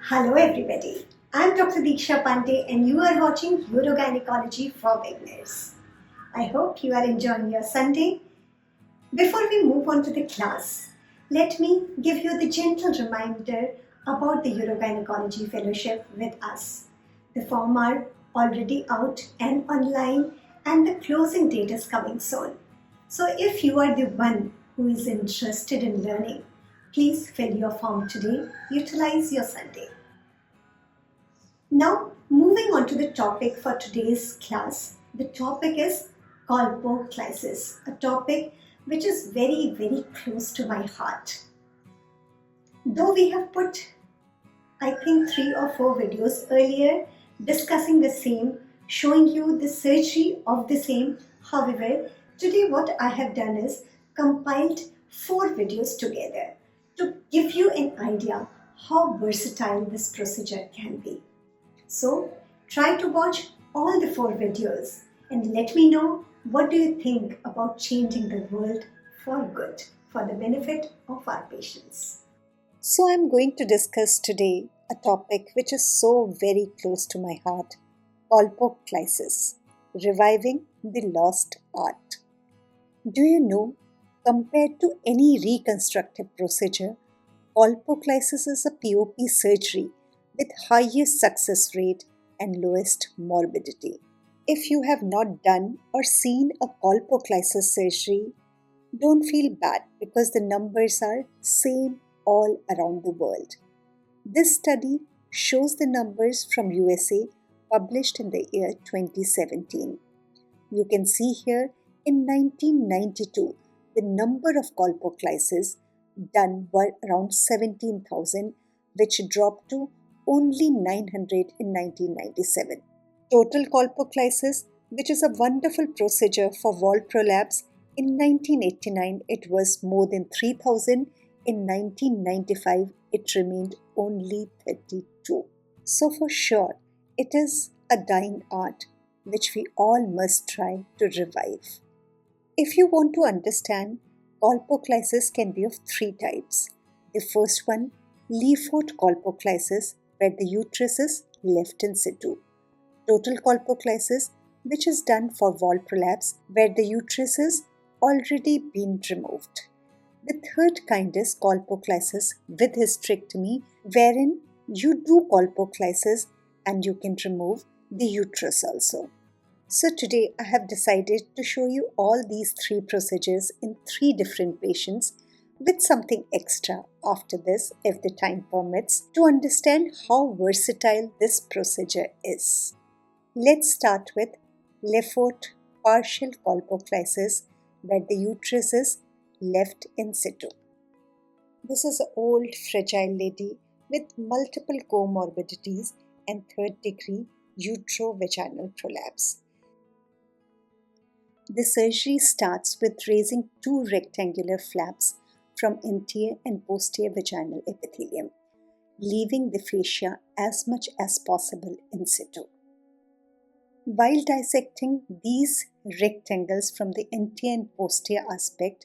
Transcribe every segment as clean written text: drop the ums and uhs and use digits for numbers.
Hello everybody, I'm Dr. Diksha Pandey and you are watching Urogynecology for Beginners. I hope you are enjoying your Sunday. Before we move on to the class, let me give you the gentle reminder about the Urogynecology Fellowship with us. The form are already out and online and the closing date is coming soon. So if you are the one who is interested in learning, please fill your form today, utilize your Sunday. Now, moving on to the topic for today's class, the topic is Colpocleisis, a topic which is very, very close to my heart. Though we have put, I think, 3 or 4 videos earlier discussing the same, showing you the surgery of the same. However, today what I have done is compiled 4 videos together to give you an idea how versatile this procedure can be. So try to watch all the 4 videos and let me know what do you think about changing the world for good, for the benefit of our patients. So I'm going to discuss today a topic which is so very close to my heart, Colpocleisis, reviving the lost art. Do you know, compared to any reconstructive procedure, Colpocleisis is a POP surgery with highest success rate and lowest morbidity. If you have not done or seen a colpocleisis surgery, don't feel bad because the numbers are same all around the world. This study shows the numbers from USA published in the year 2017. You can see here in 1992 the number of colpocleisis done were around 17,000, which dropped to only 900 in 1997. Total colpocleisis, which is a wonderful procedure for wall prolapse, in 1989 it was more than 3,000. In 1995 it remained only 32. So for sure, it is a dying art which we all must try to revive. If you want to understand, colpocleisis can be of 3 types. The first one, Le-Fort colpocleisis, where the uterus is left in situ. Total colpocleisis, which is done for wall prolapse, where the uterus is already been removed. The third kind is colpocleisis with hysterectomy, wherein you do colpocleisis and you can remove the uterus also. So today I have decided to show you all these 3 procedures in 3 different patients with something extra after this if the time permits to understand how versatile this procedure is. Let's start with Le-Fort partial colpocleisis where the uterus is left in situ. This is an old fragile lady with multiple comorbidities and 3rd degree uterovaginal prolapse. The surgery starts with raising 2 rectangular flaps from anterior and posterior vaginal epithelium, leaving the fascia as much as possible in situ. While dissecting these rectangles from the anterior and posterior aspect,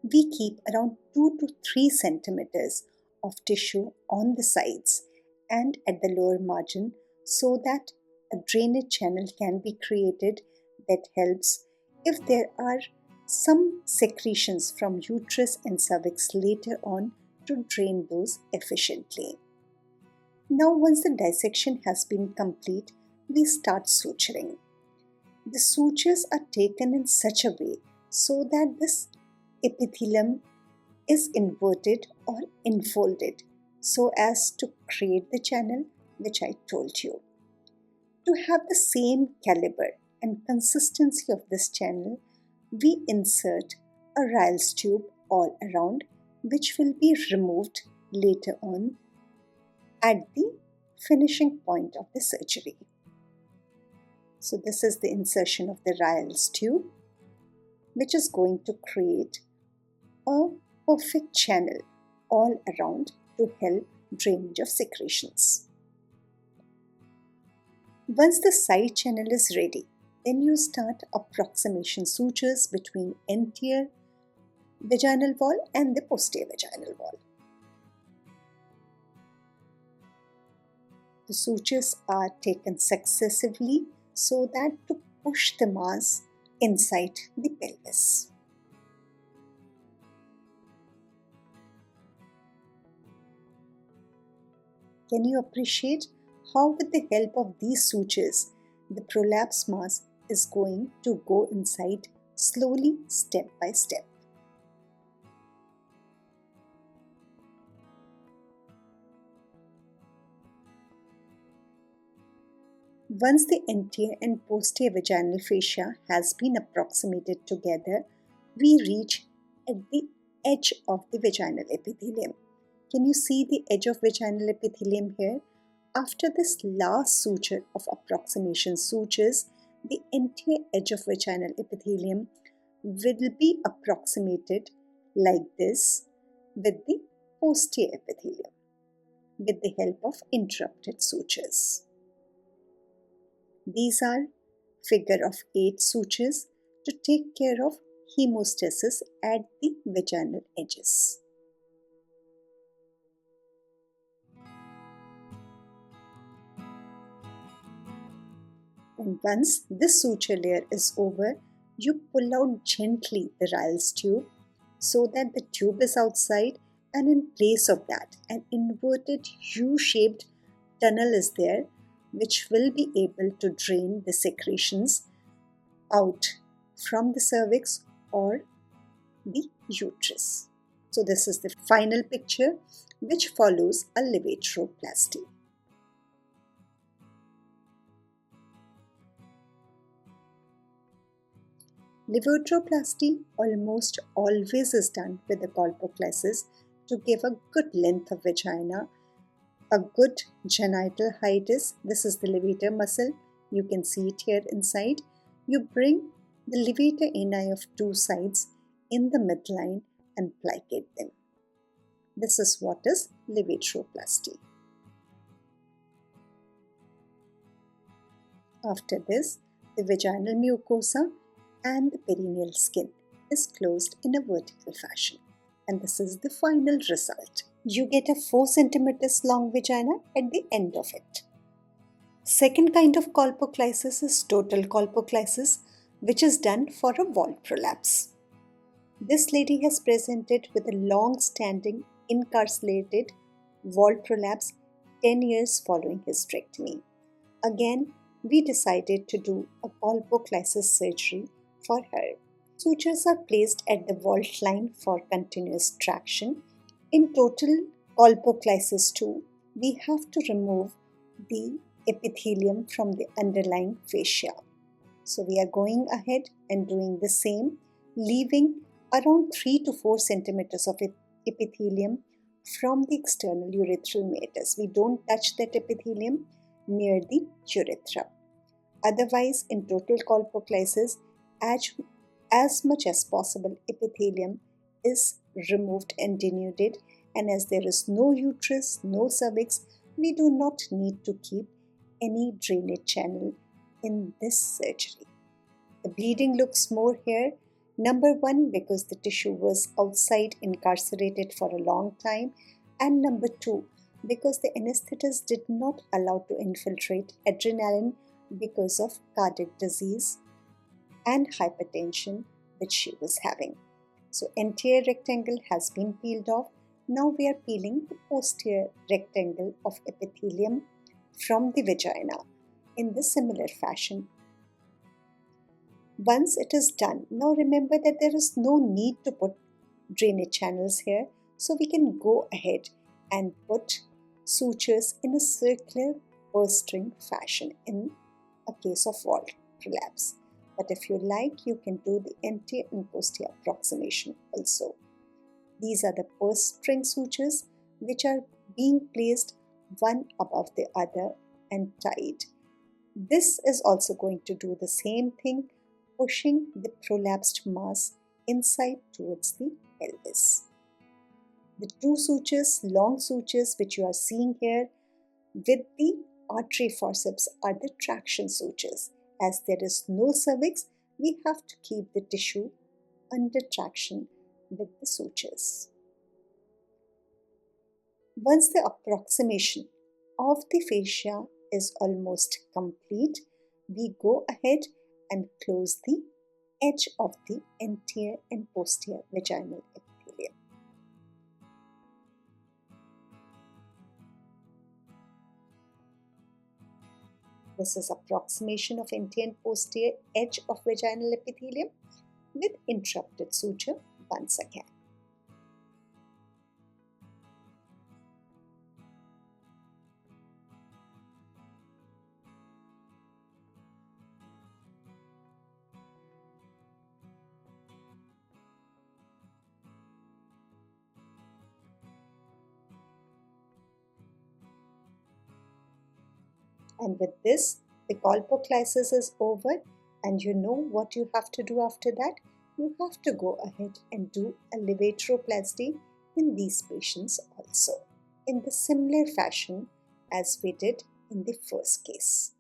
we keep around 2 to 3 centimeters of tissue on the sides and at the lower margin so that a drainage channel can be created that helps if there are some secretions from uterus and cervix later on to drain those efficiently. Now once the dissection has been complete, we start suturing. The sutures are taken in such a way so that this epithelium is inverted or enfolded so as to create the channel which I told you. To have the same caliber and consistency of this channel, we insert a Ryle's tube all around, which will be removed later on at the finishing point of the surgery. So this is the insertion of the Ryle's tube, which is going to create a perfect channel all around to help drainage of secretions. Once the side channel is ready, then you start approximation sutures between anterior vaginal wall and the posterior vaginal wall. The sutures are taken successively so that to push the mass inside the pelvis. Can you appreciate how with the help of these sutures, the prolapse mass is going to go inside slowly, step by step. Once the anterior and posterior vaginal fascia has been approximated together, we reach at the edge of the vaginal epithelium. Can you see the edge of vaginal epithelium here? After this last suture of approximation sutures, the entire edge of vaginal epithelium will be approximated like this with the posterior epithelium with the help of interrupted sutures. These are figure of 8 sutures to take care of hemostasis at the vaginal edges. And once this suture layer is over, you pull out gently the Ryle's tube so that the tube is outside, and in place of that, an inverted U-shaped tunnel is there which will be able to drain the secretions out from the cervix or the uterus. So this is the final picture which follows a levatroplasty. Levatroplasty almost always is done with the colpocleisis to give a good length of vagina. A good genital height is, this is the levator muscle, you can see it here inside. You bring the levator ani of two sides in the midline and plicate them. This is what is levatroplasty. After this, the vaginal mucosa and the perineal skin is closed in a vertical fashion. And this is the final result. You get a 4 centimeters long vagina at the end of it. Second kind of colpocleisis is total colpocleisis, which is done for a wall prolapse. This lady has presented with a long-standing incarcerated wall prolapse 10 years following hysterectomy. Again, we decided to do a colpocleisis surgery for her. Sutures are placed at the vault line for continuous traction. In total colpocleisis 2, we have to remove the epithelium from the underlying fascia. So we are going ahead and doing the same, leaving around 3 to 4 centimeters of epithelium from the external urethral meatus. We don't touch that epithelium near the urethra. Otherwise, in total colpocleisis, as much as possible epithelium is removed and denuded, and as there is no uterus, no cervix, we do not need to keep any drainage channel in this surgery. The bleeding looks more here. Number 1, because the tissue was outside incarcerated for a long time, and number 2, because the anesthetist did not allow to infiltrate adrenaline because of cardiac disease and hypertension which she was having. So anterior rectangle has been peeled off. Now we are peeling the posterior rectangle of epithelium from the vagina in the similar fashion. Once it is done, now remember that there is no need to put drainage channels here, so we can go ahead and put sutures in a circular purse string fashion in a case of wall prolapse. But if you like, you can do the anterior and posterior approximation also. These are the purse string sutures which are being placed one above the other and tied. This is also going to do the same thing, pushing the prolapsed mass inside towards the pelvis. The two sutures, long sutures which you are seeing here with the artery forceps are the traction sutures. As there is no cervix, we have to keep the tissue under traction with the sutures. Once the approximation of the fascia is almost complete, we go ahead and close the edge of the anterior and posterior vaginal epithelium. This is approximation of anterior and posterior edge of vaginal epithelium with interrupted suture once again. And with this, the colpocleisis is over, and you know what you have to do after that? You have to go ahead and do a levatroplasty in these patients also, in the similar fashion as we did in the first case.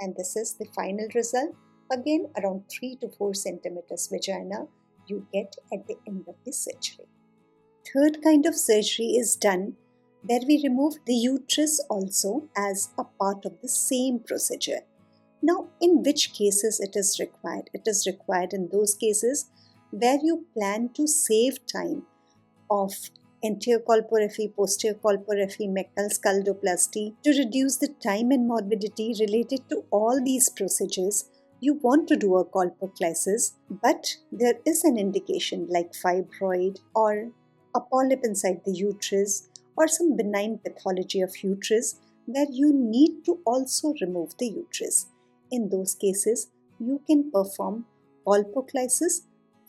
And this is the final result. Again, around 3 to 4 centimeters vagina you get at the end of the surgery. Third kind of surgery is done where we remove the uterus also as a part of the same procedure. Now, in which cases it is required? It is required in those cases where you plan to save time of anterior colporrhaphy, posterior colporrhaphy, mecanal skuldoplasty. To reduce the time and morbidity related to all these procedures, you want to do a colpocleisis, but there is an indication like fibroid or a polyp inside the uterus or some benign pathology of uterus where you need to also remove the uterus. In those cases, you can perform colpocleisis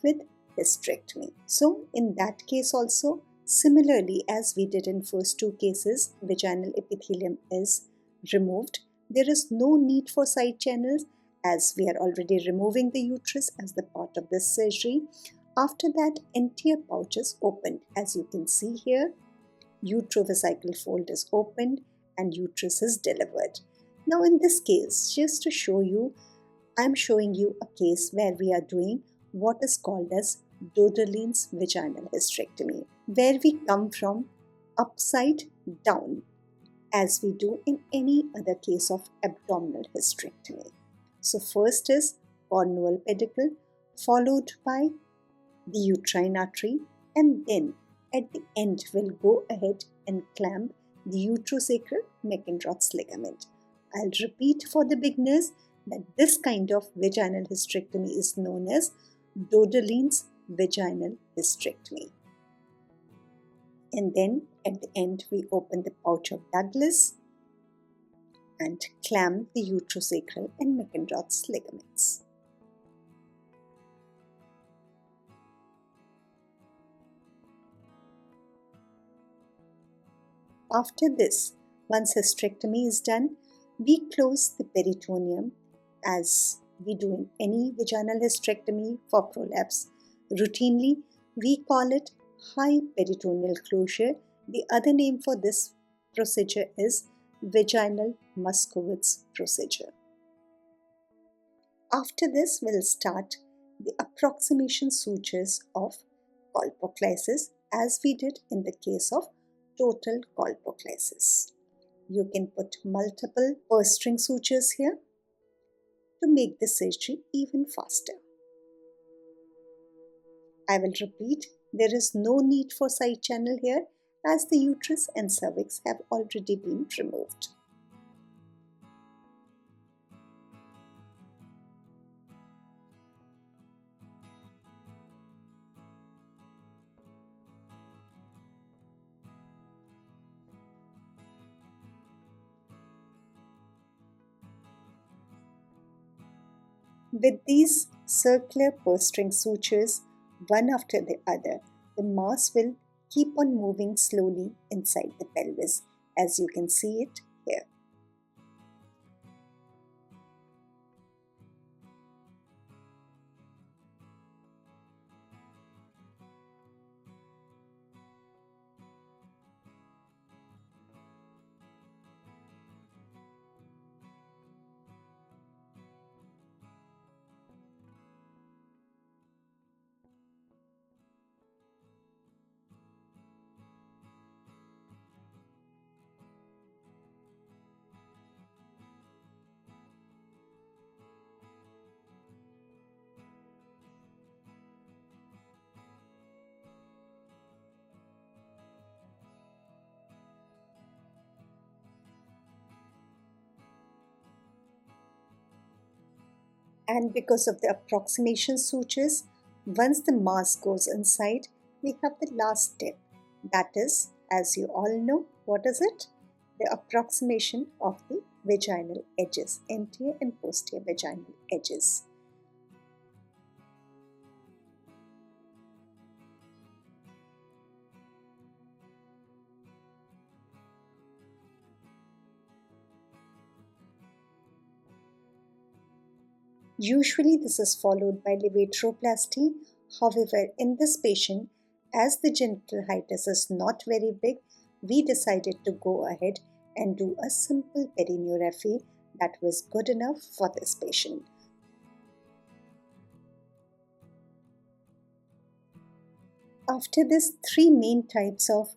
with hysterectomy. So in that case also, similarly as we did in first two cases, vaginal epithelium is removed. There is no need for side channels as we are already removing the uterus as the part of this surgery. After that, anterior pouch is opened. As you can see here, utrovesical fold is opened and uterus is delivered. Now in this case, just to show you, I am showing you a case where we are doing what is called as Doederlein's vaginal hysterectomy, where we come from upside down as we do in any other case of abdominal hysterectomy. So first is cornual pedicle, followed by the uterine artery, and then at the end we'll go ahead and clamp the uterosacral Meckenroth's ligament. I'll repeat for the beginners that this kind of vaginal hysterectomy is known as Doederlein's vaginal hysterectomy. And then at the end we open the pouch of Douglas and clamp the uterosacral and Meckenroth's ligaments. After this, once hysterectomy is done, we close the peritoneum as we do in any vaginal hysterectomy for prolapse. Routinely, we call it high peritoneal closure. The other name for this procedure is vaginal Moskowitz procedure. After this, we'll start the approximation sutures of colpocleisis as we did in the case of total colpocleisis. You can put multiple purse string sutures here to make the surgery even faster. I will repeat, there is no need for side channel here as the uterus and cervix have already been removed. With these circular purse string sutures, one after the other, the mass will keep on moving slowly inside the pelvis, as you can see it here. And because of the approximation sutures, once the mass goes inside, we have the last step. That is, as you all know, what is it? The approximation of the vaginal edges, anterior and posterior vaginal edges. Usually this is followed by levatroplasty. However, in this patient, as the genital hiatus is not very big, we decided to go ahead and do a simple perineuraphy that was good enough for this patient. After these three main types of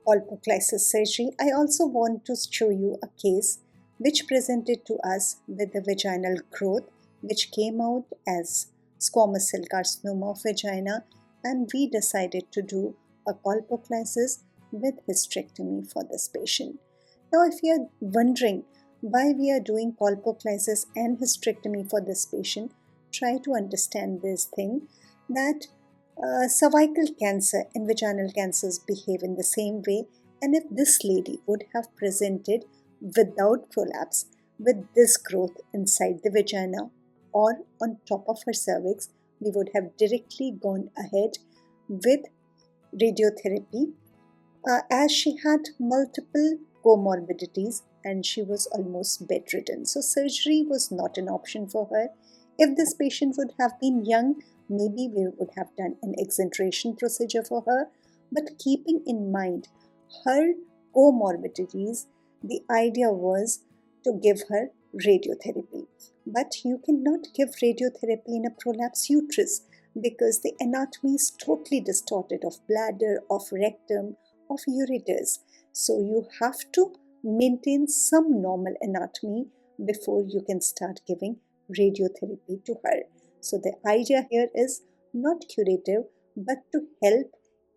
Colpocleisis surgery, I also want to show you a case which presented to us with the vaginal growth which came out as squamous cell carcinoma of vagina, and we decided to do a colpocleisis with hysterectomy for this patient. Now if you are wondering why we are doing colpocleisis and hysterectomy for this patient, try to understand this thing that cervical cancer and vaginal cancers behave in the same way, and if this lady would have presented without prolapse with this growth inside the vagina or on top of her cervix, we would have directly gone ahead with radiotherapy as she had multiple comorbidities and she was almost bedridden. So surgery was not an option for her. If this patient would have been young, maybe we would have done an exenteration procedure for her. But keeping in mind her comorbidities, the idea was to give her radiotherapy. But you cannot give radiotherapy in a prolapsed uterus because the anatomy is totally distorted of bladder, of rectum, of ureters. So you have to maintain some normal anatomy before you can start giving radiotherapy to her. So the idea here is not curative but to help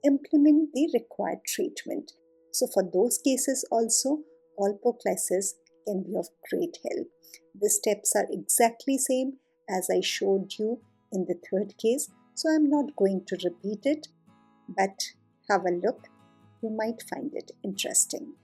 implement the required treatment. So for those cases also, colpocleisis can be of great help. The steps are exactly same as I showed you in the third case, so I'm not going to repeat it, but have a look. You might find it interesting.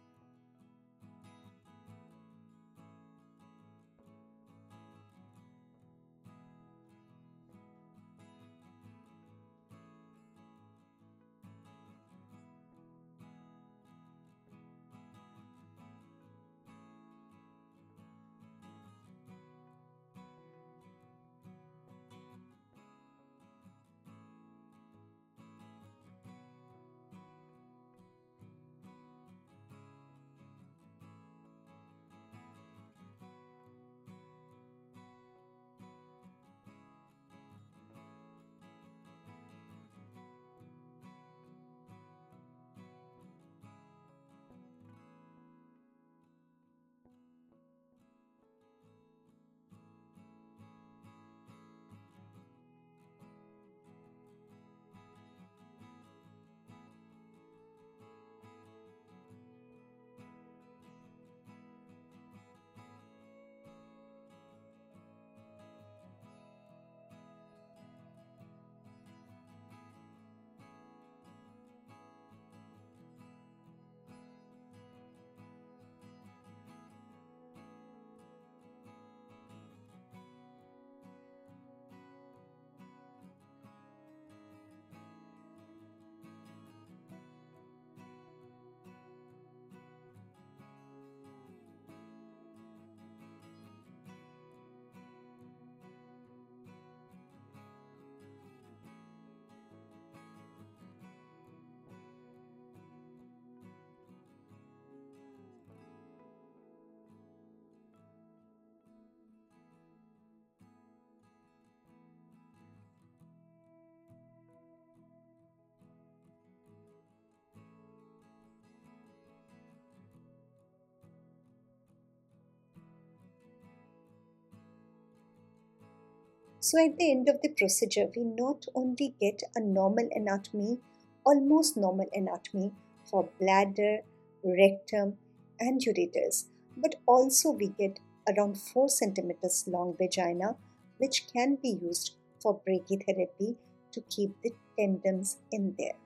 So at the end of the procedure, we not only get a normal anatomy, almost normal anatomy for bladder, rectum and ureters, but also we get around 4 centimeters long vagina which can be used for brachytherapy to keep the tendons in there.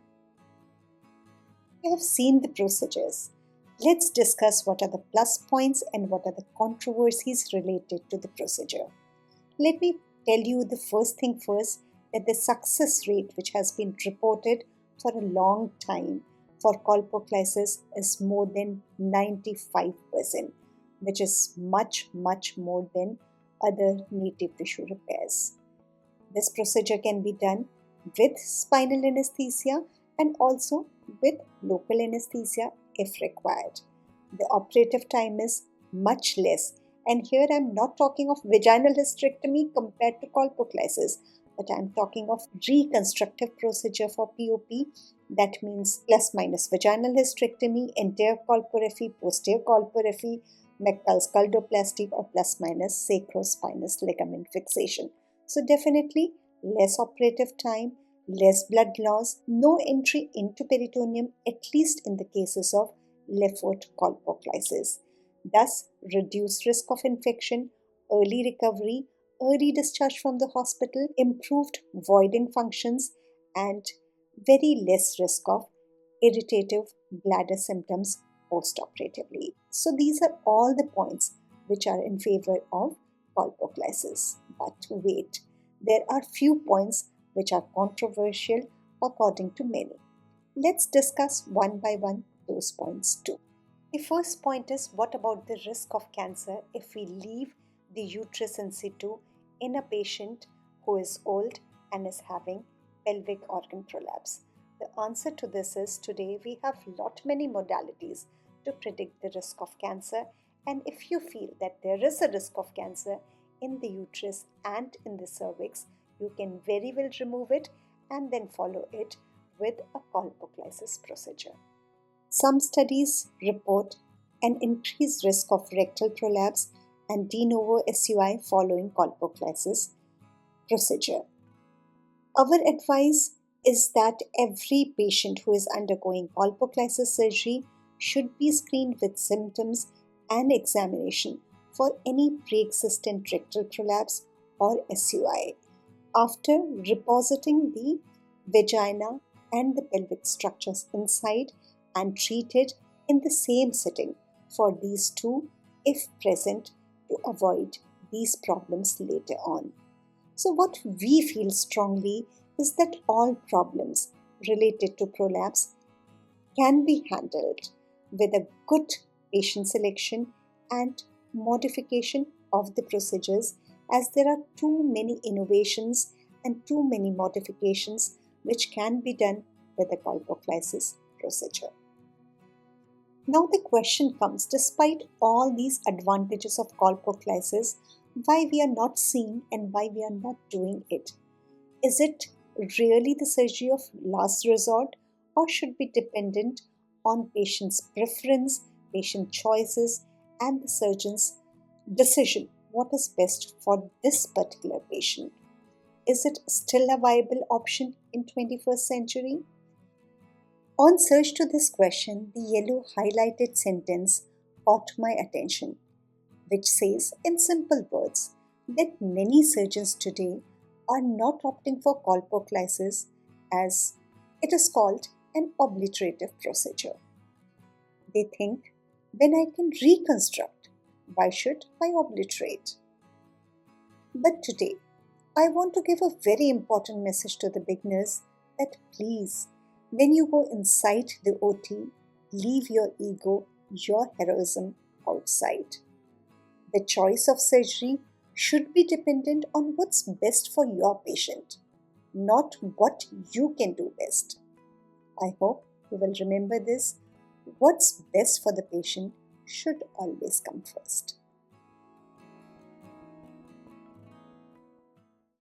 You have seen the procedures. Let's discuss what are the plus points and what are the controversies related to the procedure. Let me tell you the first thing first, that the success rate which has been reported for a long time for colpocleisis is more than 95%, which is much more than other native tissue repairs. This procedure can be done with spinal anesthesia and also with local anesthesia if required. The operative time is much less, and here I am not talking of vaginal hysterectomy compared to colpocleisis, but I am talking of reconstructive procedure for POP. That means plus minus vaginal hysterectomy, anterior colporrhaphy, posterior colporrhaphy, McCall's skuldoplasty, or plus minus sacrospinous ligament fixation. So definitely less operative time, less blood loss, no entry into peritoneum, at least in the cases of left foot colpocleisis. Thus, reduced risk of infection, early recovery, early discharge from the hospital, improved voiding functions, and very less risk of irritative bladder symptoms postoperatively. So these are all the points which are in favor of colpocleisis. But wait, there are few points which are controversial according to many. Let's discuss one by one those points too. The first point is, what about the risk of cancer if we leave the uterus in situ in a patient who is old and is having pelvic organ prolapse? The answer to this is, today we have many modalities to predict the risk of cancer, and if you feel that there is a risk of cancer in the uterus and in the cervix, you can very well remove it and then follow it with a colpocleisis procedure. Some studies report an increased risk of rectal prolapse and de novo SUI following colpocleisis procedure. Our advice is that every patient who is undergoing colpocleisis surgery should be screened with symptoms and examination for any pre-existent rectal prolapse or SUI after repositing the vagina and the pelvic structures inside and treated in the same sitting for these two if present, to avoid these problems later on. So what we feel strongly is that all problems related to prolapse can be handled with a good patient selection and modification of the procedures, as there are too many innovations and too many modifications which can be done with the colpocleisis procedure. Now the question comes, despite all these advantages of colpocleisis, why we are not seeing and why we are not doing it? Is it really the surgery of last resort, or should be dependent on patient's preference, patient choices, and the surgeon's decision what is best for this particular patient? Is it still a viable option in 21st century? On search to this question, the yellow highlighted sentence caught my attention, which says in simple words that many surgeons today are not opting for colpocleisis as it is called an obliterative procedure. They think, when I can reconstruct, why should I obliterate? But today, I want to give a very important message to the beginners that please, when you go inside the OT, leave your ego, your heroism outside. The choice of surgery should be dependent on what's best for your patient, not what you can do best. I hope you will remember this. What's best for the patient should always come first.